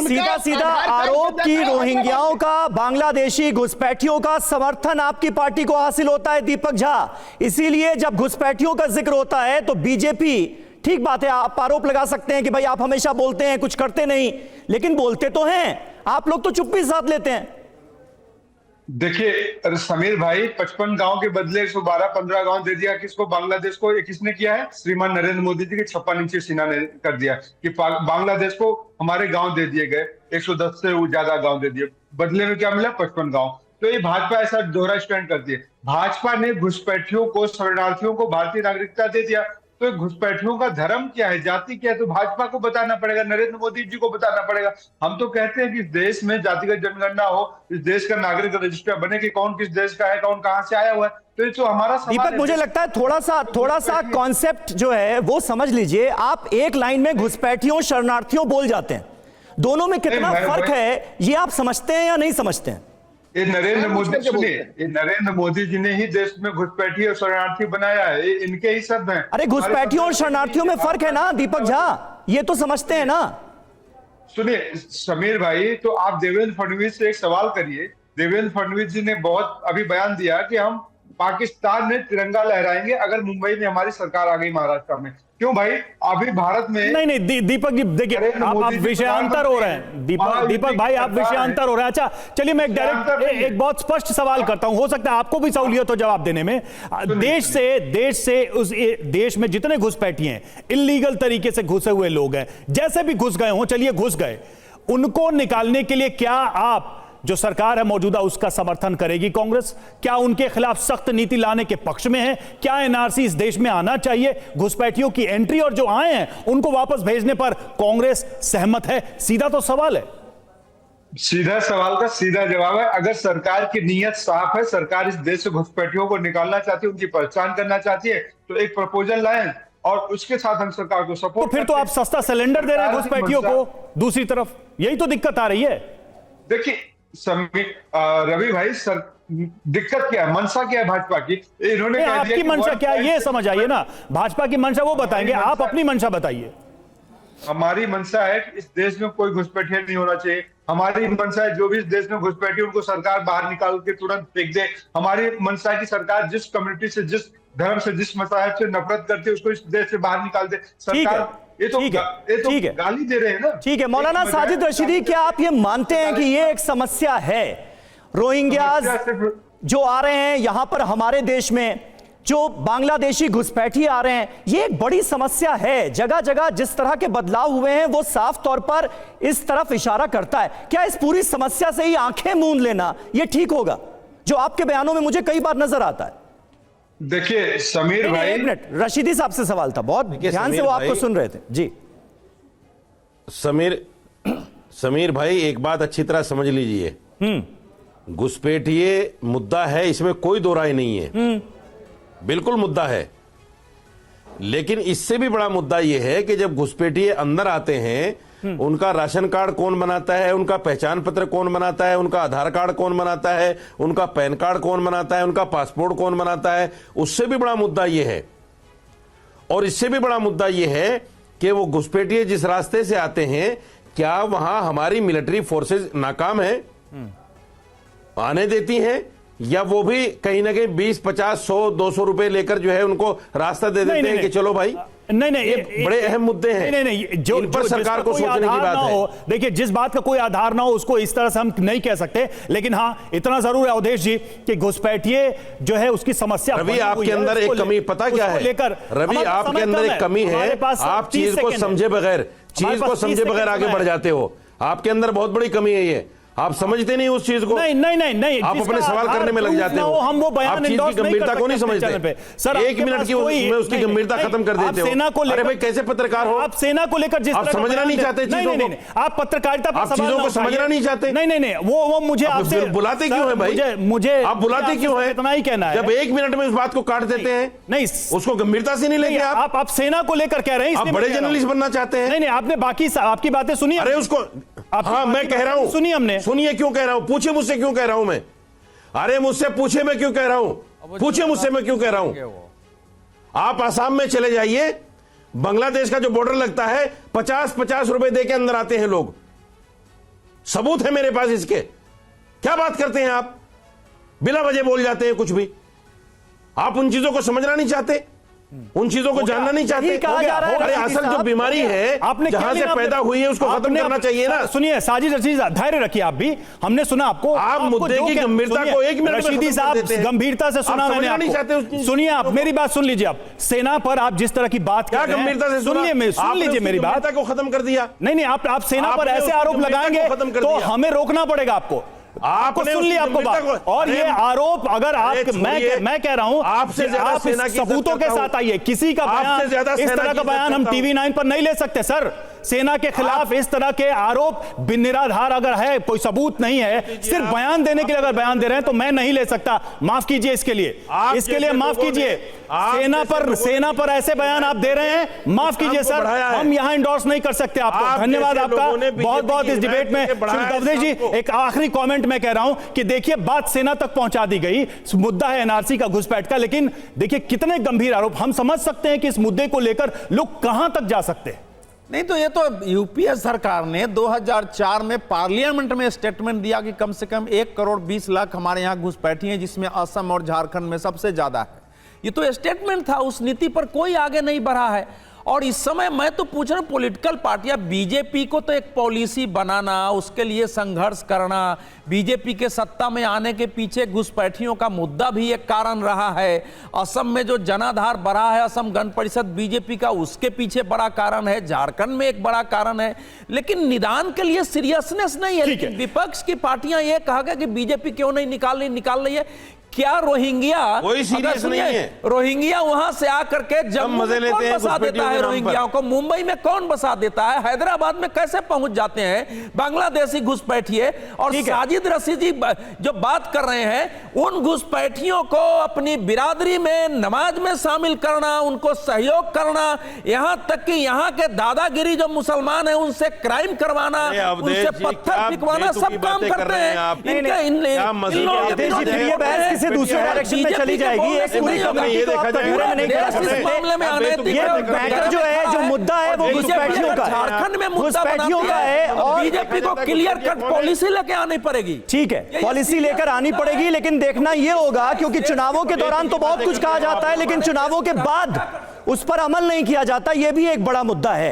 सीधा सीधा आरोप की रोहिंग्याओं का, बांग्लादेशी घुसपैठियों का समर्थन आपकी पार्टी को हासिल होता है दीपक झा। इसीलिए जब घुसपैठियों का जिक्र होता है तो बीजेपी, ठीक बात है, आप आरोप लगा सकते हैं कि भाई आप हमेशा बोलते हैं कुछ करते नहीं, लेकिन बोलते तो हैं आप लोग, तो चुप्पी साथ लेते हैं। देखिए समीर भाई, 55 गांव के बदले 112-15 गांव दे दिया किसको? बांग्लादेश को। ये किसने किया है? श्रीमान नरेंद्र मोदी जी के 56 इंची सीना ने कर दिया कि बांग्लादेश को हमारे गांव दे दिए गए, 110 से ज्यादा गांव दे दिए। बदले में क्या मिला? 55 गांव। तो ये भाजपा ऐसा दोहरा स्टैंड करती है। भाजपा ने घुसपैठियों को, शरणार्थियों को भारतीय नागरिकता दे दिया। तो घुसपैठियों का धर्म क्या है, जाति क्या है, तो भाजपा को बताना पड़ेगा, नरेंद्र मोदी जी को बताना पड़ेगा। हम तो कहते हैं कि देश में जातिगत जनगणना हो, इस देश का नागरिक रजिस्टर बने कि कौन किस देश का है, कौन कहां से आया हुआ है। तो ये तो हमारा दीपक, मुझे लगता है थोड़ा सा कॉन्सेप्ट जो है वो समझ लीजिए। आप एक लाइन में घुसपैठियों शरणार्थियों बोल जाते हैं, दोनों में कितना फर्क है ये आप समझते हैं या नहीं समझते हैं? ये नरेंद्र मोदी, सुनिए, ये नरेंद्र मोदी जी ने ही देश में घुसपैठी और शरणार्थी बनाया है, ये इनके ही शब्द हैं। अरे घुसपैठियों और शरणार्थियों में फर्क है ना दीपक झा, ये तो समझते हैं ना। सुनिए समीर भाई, तो आप देवेंद्र फडणवीस से एक सवाल करिए। देवेंद्र फडणवीस जी ने बहुत अभी बयान दिया कि हम पाकिस्तान में तिरंगा लहराएंगे अगर मुंबई में हमारी सरकार आ गई, महाराष्ट्र में। क्यों भाई? अभी भारत में नहीं दीपक जी देखिए, आप विषयांतर हो रहे हैं। दीपक भाई, आप विषयांतर हो रहे हैं। अच्छा चलिए, मैं एक बहुत स्पष्ट सवाल करता हूं, हो सकता है आपको भी सहूलियत हो जवाब देने में। देश से उस देश में जितने घुसपैठी हैं, इल्लीगल तरीके से घुसे हुए लोग हैं, जैसे भी घुस गए हों, चलिए घुस गए, उनको निकालने के लिए क्या आप, जो सरकार है मौजूदा, उसका समर्थन करेगी कांग्रेस? क्या उनके खिलाफ सख्त नीति लाने के पक्ष में है? क्या एनआरसी इस देश में आना चाहिए? घुसपैठियों की एंट्री और जो आए हैं उनको वापस भेजने पर कांग्रेस सहमत है? सीधा तो सवाल है। सीधा सवाल का सीधा जवाब है। अगर सरकार की नीयत साफ है, सरकार इस देश से घुसपैठियों को निकालना चाहती है, उनकी पहचान करना चाहती है, तो एक प्रपोजल लाएं और उसके साथ हम सरकार को सपोर्ट। तो फिर तो आप सस्ता सिलेंडर दे रहे हैं घुसपैठियों को दूसरी तरफ, यही तो दिक्कत आ रही है। देखिए रवि भाई, दिक्कत क्या है, मंशा क्या है भाजपा की? इन्होंने आपकी मंशा क्या है ये समझ आइए ना। भाजपा की मंशा वो बताएंगे, आप अपनी मंशा बताइए। हमारी मंशा है कि इस देश में कोई घुसपैठिया नहीं होना चाहिए। हमारी मंशा है जो भी इस देश में घुसपैठी उनको सरकार बाहर निकाल के तुरंत फेंक दे। हमारी मंशा है कि सरकार जिस कम्युनिटी से, जिस धर्म से, जिस मज़हब से नफरत करती है उसको इस देश से बाहर निकाल दे। सरकार ये तो गाली दे रहे हैं ना। ठीक है मौलाना साजिद रशीदी, क्या आप ये मानते हैं कि ये एक समस्या है? रोहिंग्याज जो आ रहे हैं यहां पर हमारे देश में, जो बांग्लादेशी घुसपैठी आ रहे हैं, ये एक बड़ी समस्या है। जगह जगह जिस तरह के बदलाव हुए हैं वो साफ तौर पर इस तरफ इशारा करता है। क्या इस पूरी समस्या से ही आंखें मूंद लेना ये ठीक होगा, जो आपके बयानों में मुझे कई बार नजर आता है? देखिए समीर भाई, एक मिनट, रशीदी साहब से सवाल था, बहुत ध्यान से वो आपको सुन रहे थे जी। समीर भाई, एक बात अच्छी तरह समझ लीजिए, घुसपैठिए मुद्दा है, इसमें कोई दो राय नहीं है, बिल्कुल मुद्दा है। लेकिन इससे भी बड़ा मुद्दा यह है कि जब घुसपैठिए अंदर आते हैं, उनका राशन कार्ड कौन बनाता है, उनका पहचान पत्र कौन बनाता है, उनका आधार कार्ड कौन बनाता है, उनका पैन कार्ड कौन बनाता है, उनका पासपोर्ट कौन बनाता है, उससे भी बड़ा मुद्दा यह है। और इससे भी बड़ा मुद्दा यह है कि वो घुसपैठिए जिस रास्ते से आते हैं, क्या वहां हमारी मिलिट्री फोर्सेस नाकाम है, आने देती हैं, या वो भी कहीं ना कहीं 20, 50, 100, 200 रुपए लेकर जो है उनको रास्ता दे देते हैं कि चलो भाई? नहीं, ये बड़े अहम मुद्दे हैं। नहीं, जो पर सरकार को सोचने की बात है। देखिए, जिस बात का कोई आधार ना हो उसको इस तरह से हम नहीं कह सकते, लेकिन हाँ इतना जरूर है अवधेश जी कि घुसपैठिए जो है उसकी समस्या। रवि, आपके अंदर एक कमी पता क्या है? रवि, आपके अंदर एक कमी है, आप चीज को समझे बगैर आगे बढ़ जाते हो। आपके अंदर बहुत बड़ी कमी है ये, आप समझते नहीं उस चीज को। नहीं, आप अपने सवाल करने में लग जाते हो। हम वो बयान आप चीज की गंभीरता को नहीं समझते। सर, 1 मिनट की में उसकी गंभीरता खत्म कर देते हो। सेना को लेकर, अरे भाई कैसे पत्रकार हो आप? सेना को लेकर जिस आप समझना नहीं चाहते चीजों को, आप पत्रकारिता पर चीजों को समझना नहीं चाहते। नहीं, वो मुझे आपसे बुलाते क्यों है भाई? मुझे आप बुलाते क्यों है? इतना ही कहना है। जब 1 मिनट में उस बात को काट देते हैं, नहीं उसको गंभीरता से नहीं लेंगे आप सेना को लेकर कह रहे हैं, आप बड़े जर्नलिस्ट बनना चाहते हैं। नहीं, आपने बाकी आपकी बातें सुनी। अरे उसको, हाँ मैं कह रहा हूं, सुनिए हमने। सुनिए क्यों कह रहा हूं, पूछे मुझसे क्यों कह रहा हूं मैं? अरे मुझसे पूछे मैं क्यों कह रहा हूं, पूछे मुझसे मैं क्यों कह रहा हूं। आप आसाम में चले जाइए, बांग्लादेश का जो बॉर्डर लगता है, 50-50 रुपए देके अंदर आते हैं लोग। सबूत है मेरे पास इसके। क्या बात करते हैं आप, बिना वजह बोल जाते हैं कुछ भी। आप उन चीजों को समझना नहीं चाहते, उन चीजों को जानना नहीं चाहते। अरे असल जो बीमारी है आपने जहां से पैदा हुई है उसको खत्म करना चाहिए ना। सुनिए साजिद रशीद, धैर्य रखिए आप भी, हमने सुना आपको। आप मुद्दे की गंभीरता को 1 मिनट में रशीदी साहब गंभीरता से सुना मैंने आपको। सुनिए आप मेरी बात सुन लीजिए। आप सेना पर आप जिस तरह की बात क्या गंभीरता से सुन लीजिए मेरी बात को खत्म कर दिया। नहीं, आप सेना पर ऐसे आरोप लगाएंगे तो हमें रोकना पड़ेगा आपको। आपको सुन लिया आपको बात। और ये आरोप अगर आप, मैं कह रहा हूं आपसे ज्यादा सेना की सबूतों के साथ आइए। किसी का बयान, इस तरह का बयान हम टीवी 9 पर नहीं ले सकते सर। सेना के खिलाफ इस तरह के आरोप निराधार अगर है, कोई सबूत नहीं है, सिर्फ बयान देने के लिए अगर बयान दे रहे हैं तो मैं नहीं ले सकता। माफ कीजिए इसके लिए माफ कीजिए। सेना पर ऐसे बयान आप दे रहे हैं, माफ कीजिए सर, हम यहां इंडोर्स नहीं कर सकते आपको। धन्यवाद आपका बहुत बहुत इस डिबेट में। कवदेश जी, एक आखिरी कमेंट मैं कह रहा हूं कि देखिए बात सेना तक पहुंचा दी गई, मुद्दा है एनआरसी का, घुसपैठ का, लेकिन देखिए कितने गंभीर आरोप। हम समझ सकते हैं कि इस मुद्दे को लेकर लोग कहां तक जा सकते हैं। नहीं तो ये तो यूपीए सरकार ने 2004 में पार्लियामेंट में स्टेटमेंट दिया कि कम से कम 1 करोड़ 20 लाख हमारे यहां घुसपैठी हैं, जिसमें असम और झारखंड में सबसे ज्यादा है। ये तो स्टेटमेंट था, उस नीति पर कोई आगे नहीं बढ़ा है। और इस समय मैं तो पूछ रहा हूं, पॉलिटिकल पार्टियां, बीजेपी को तो एक पॉलिसी बनाना, उसके लिए संघर्ष करना, बीजेपी के सत्ता में आने के पीछे घुसपैठियों का मुद्दा भी एक कारण रहा है। असम में जो जनाधार बढ़ा है, असम गण परिषद बीजेपी का, उसके पीछे बड़ा कारण है। झारखंड में एक बड़ा कारण है, लेकिन निदान के लिए सीरियसनेस नहीं है। लेकिन विपक्ष की पार्टियां ये कहा कि बीजेपी क्यों नहीं निकाल रही है। क्या रोहिंग्या, कोई सीरियस नहीं है। रोहिंग्या वहां से आकर के जम्मू में कौन बसा देता है रोहिंग्याओं को, मुंबई में कौन बसा देता है, हैदराबाद में कैसे पहुंच जाते हैं बांग्लादेशी घुसपैठिए। और साजिद रशीदी जो बात कर रहे हैं, उन घुसपैठियों को अपनी बिरादरी में नमाज में शामिल करना, उनको सहयोग करना, यहां तक कि यहां के दादागिरी जो मुसलमान है उनसे क्राइम करवाना, उनसे पत्थर फेंकवाना, सब काम करते हैं। से दूसरे डायरेक्शन में चली जाएगी। एक पूरी कमेटी को आप कटघरे में नहीं कर सकते। ये मैटर जो है, जो मुद्दा है वो घुसपैठियों का, झारखंड में घुसपैठियों का है और बीजेपी को क्लियर कट पॉलिसी लेके आनी पड़ेगी। ठीक है, पॉलिसी लेकर आनी पड़ेगी, लेकिन देखना ये होगा, क्योंकि चुनावों के दौरान तो बहुत कुछ कहा जाता है, लेकिन चुनावों के बाद उस पर अमल नहीं किया जाता। ये भी एक बड़ा मुद्दा है।